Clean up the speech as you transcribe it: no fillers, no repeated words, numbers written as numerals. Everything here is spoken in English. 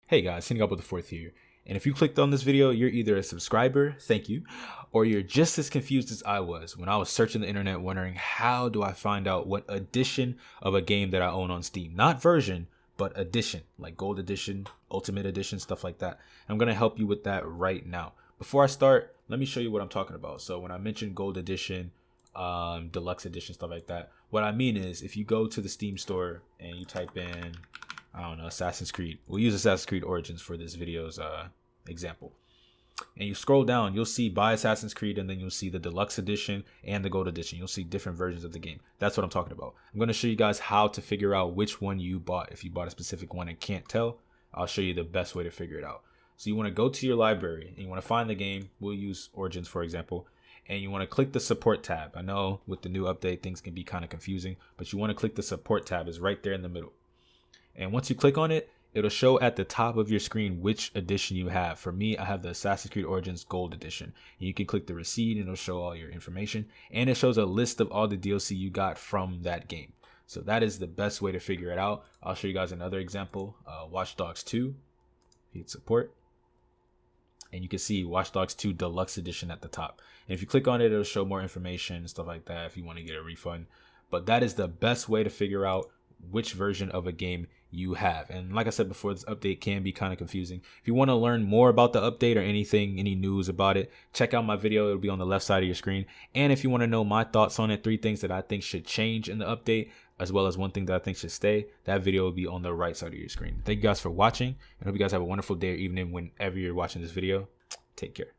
Hey guys, Sending Up with the Fourth here. And if you clicked on this video, you're either a subscriber, thank you, or you're just as confused as I was when I was searching the internet wondering how do I find out what edition of a game that I own on Steam. Not version, but edition, like gold edition, ultimate edition, stuff like that. I'm going to help you with that right now. Before I start, let me show you what I'm talking about. So when I mentioned gold edition, deluxe edition, stuff like that, what I mean is if you go to the Steam store and you type in, I don't know, Assassin's Creed. We'll use Assassin's Creed Origins for this video's example. And you scroll down, you'll see buy Assassin's Creed, and then you'll see the deluxe edition and the gold edition. You'll see different versions of the game. That's what I'm talking about. I'm going to show you guys how to figure out which one you bought. If you bought a specific one and can't tell, I'll show you the best way to figure it out. So you want to go to your library and you want to find the game. We'll use Origins, for example. And you want to click the support tab. I know with the new update, things can be kind of confusing, but you want to click the support tab. It's right there in the middle. And once you click on it, it'll show at the top of your screen which edition you have. For me, I have the Assassin's Creed Origins Gold Edition. And you can click the receipt and it'll show all your information. And it shows a list of all the DLC you got from that game. So that is the best way to figure it out. I'll show you guys another example. Watch Dogs 2. Hit support. And you can see Watch Dogs 2 Deluxe Edition at the top. And if you click on it, it'll show more information and stuff like that if you want to get a refund. But that is the best way to figure out which version of a game you have. And like I said before, this update can be kind of confusing. If you want to learn more about the update or anything, any news about it, check out my video. It'll be on the left side of your screen. And if you want to know my thoughts on it, 3 things that I think should change in the update, as well as 1 thing that I think should stay, that video will be on the right side of your screen. Thank you guys for watching. I hope you guys have a wonderful day or evening whenever you're watching this video. Take care.